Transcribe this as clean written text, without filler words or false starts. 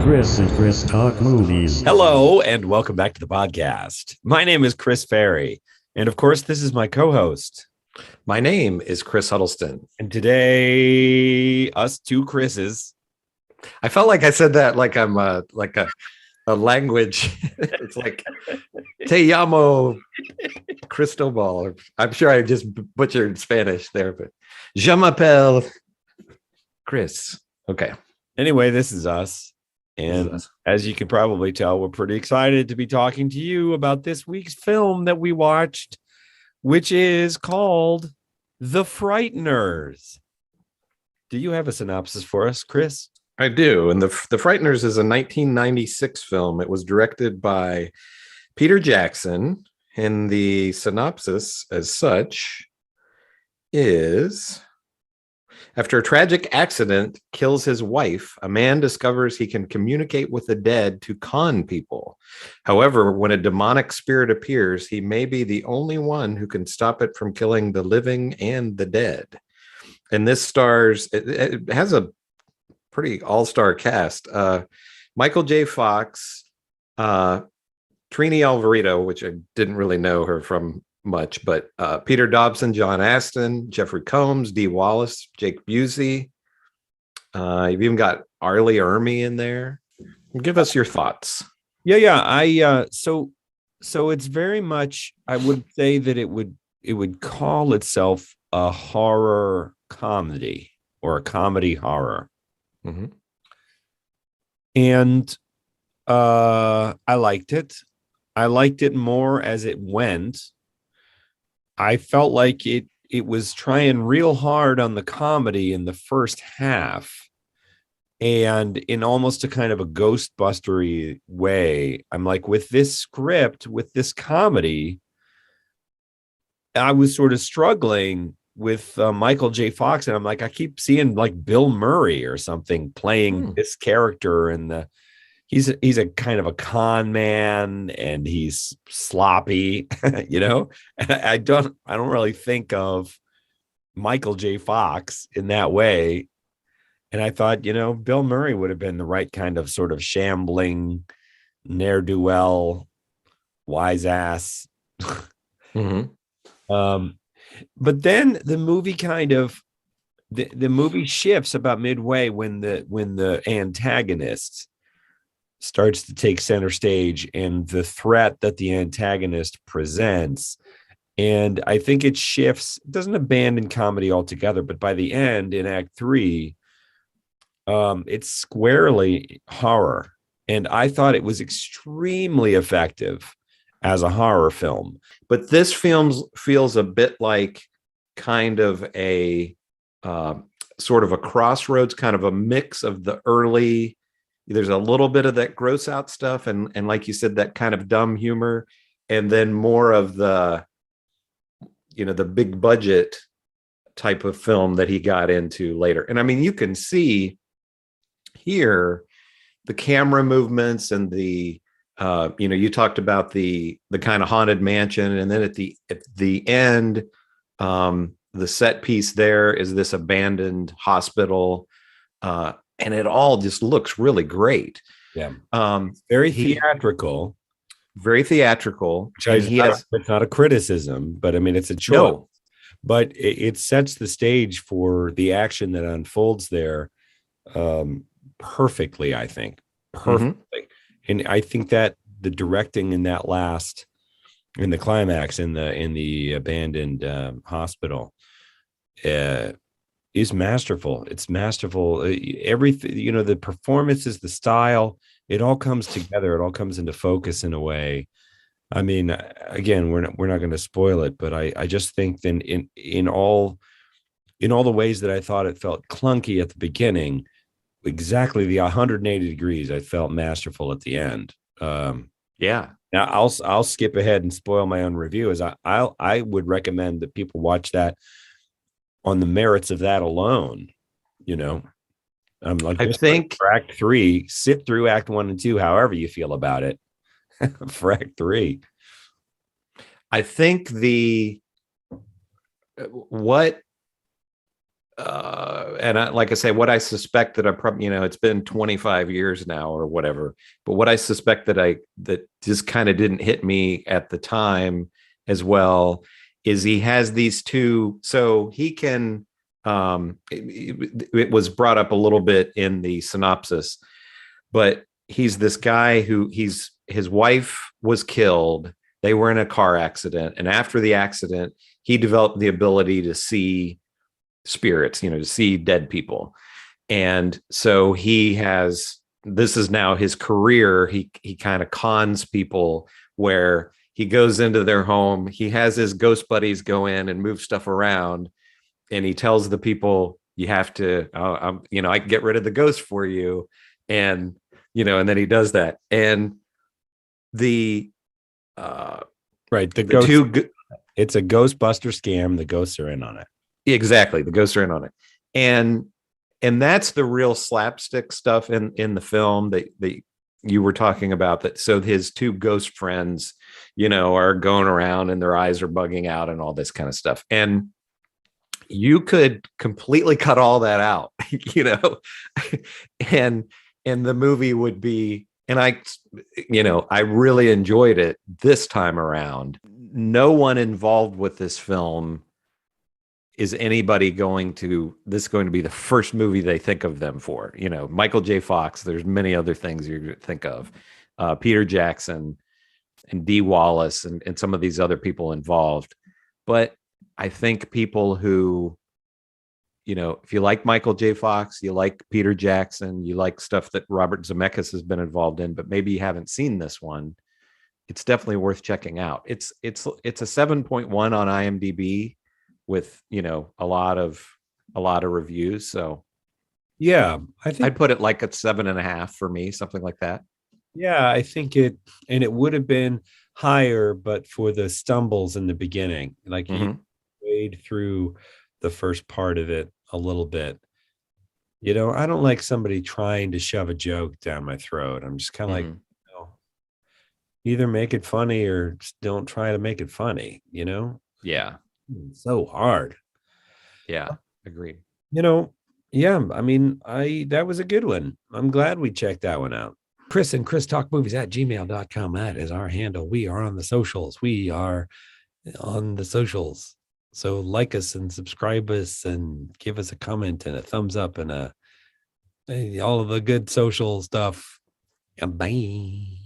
Chris and Chris Talk Movies. Hello, and welcome back to the podcast. My name is Chris Ferry, and of course, this is my co-host. My name is Chris Huddleston. And today, us two Chris's. I felt like I said that like I'm a language. It's like Te llamo Cristobal. I'm sure I just butchered Spanish there, but Je m'appelle Chris. Okay. Anyway, this is us. And as you can probably tell, we're pretty excited to be talking to you about this week's film that we watched, which is called The Frighteners. Do you have a synopsis for us, Chris? I do. And the Frighteners is a 1996 film. It was directed by Peter Jackson. And the synopsis as such is... After a tragic accident kills his wife, a man discovers he can communicate with the dead to con people. However, when a demonic spirit appears, he may be the only one who can stop it from killing the living and the dead. And this stars, it has a pretty all-star cast. Michael J. Fox, Trini Alvarado, which I didn't really know her from much, but Peter Dobson, John Aston, Jeffrey Combs, Dee Wallace, Jake Busey. You've even got Arlie Ermey in there. Give us your thoughts. Yeah. So it's very much, I would say that it would call itself a horror comedy or a comedy horror. Mm-hmm. And I liked it. I liked it more as it went. I felt like it was trying real hard on the comedy in the first half, and in almost a kind of a Ghostbustery way. I'm like, with this script, with this comedy, I was sort of struggling with Michael J. Fox, and I'm like, I keep seeing like Bill Murray or something playing this character, and he's a kind of a con man, and he's sloppy, you know. And I don't really think of Michael J. Fox in that way. And I thought, Bill Murray would have been the right kind of sort of shambling, ne'er-do-well, wise ass. Mm-hmm. But then the movie kind of the movie shifts about midway when the antagonist starts to take center stage and the threat that the antagonist presents. And I think it shifts, it doesn't abandon comedy altogether, but by the end in Act 3, it's squarely horror. And I thought it was extremely effective as a horror film. But this film feels a bit like kind of a sort of a crossroads, kind of a mix of the early. There's a little bit of that gross out stuff. And like you said, that kind of dumb humor, and then more of the big budget type of film that he got into later. And I mean, you can see here the camera movements and the, you talked about the kind of haunted mansion. And then at the end, the set piece there is this abandoned hospital, and it all just looks really great. Yeah. Very theatrical. Very theatrical. It's not a criticism, but I mean, it's a choice. No. But it sets the stage for the action that unfolds there perfectly, I think. Perfectly. Mm-hmm. And I think that the directing in that in the climax, in the abandoned hospital, is masterful. It's masterful. Everything, the performances, the style, it all comes together. It all comes into focus in a way. I mean, again, we're not going to spoil it, but I just think then in all the ways that I thought it felt clunky at the beginning, exactly the 180 degrees, I felt masterful at the end. Yeah. Now I'll skip ahead and spoil my own review. As I would recommend that people watch that on the merits of that alone. I'm like, I think for Act 3, sit through Act 1 and 2, however you feel about it. For Act 3, I think what and like I say, what I suspect that I probably, it's been 25 years now or whatever, but what I suspect that just kind of didn't hit me at the time as well is he has these two, so he can, it was brought up a little bit in the synopsis, but he's this guy who his wife was killed. They were in a car accident. And after the accident, he developed the ability to see spirits, to see dead people. And so this is now his career. He kind of cons people where he goes into their home. He has his ghost buddies go in and move stuff around. And he tells the people, you have to, I can get rid of the ghost for you. And, and then he does that. And the ghost, it's a Ghostbuster scam. The ghosts are in on it. Exactly. The ghosts are in on it. And that's the real slapstick stuff in the film that you were talking about, that so his two ghost friends, are going around and their eyes are bugging out and all this kind of stuff. And you could completely cut all that out, and the movie would be, and I really enjoyed it this time around. No one involved with this film is anybody going to be the first movie they think of them for. Michael J. Fox, there's many other things you think of, Peter Jackson and Dee Wallace and some of these other people involved. But I think people who, if you like Michael J. Fox, you like Peter Jackson, you like stuff that Robert Zemeckis has been involved in, but maybe you haven't seen this one, it's definitely worth checking out. It's a 7.1 on IMDb with, a lot of reviews. So yeah, I think I'd put it like a 7.5 for me, something like that. Yeah, I think it would have been higher, but for the stumbles in the beginning, like he wade through the first part of it a little bit. I don't like somebody trying to shove a joke down my throat. I'm just kind of like, either make it funny or just don't try to make it funny, Yeah. It's so hard. Yeah. Agreed. Yeah, I mean, that was a good one. I'm glad we checked that one out. Chris and Chris Talk Movies at gmail.com. That is our handle. We are on the socials. So like us and subscribe us and give us a comment and a thumbs up and all of the good social stuff. And bye.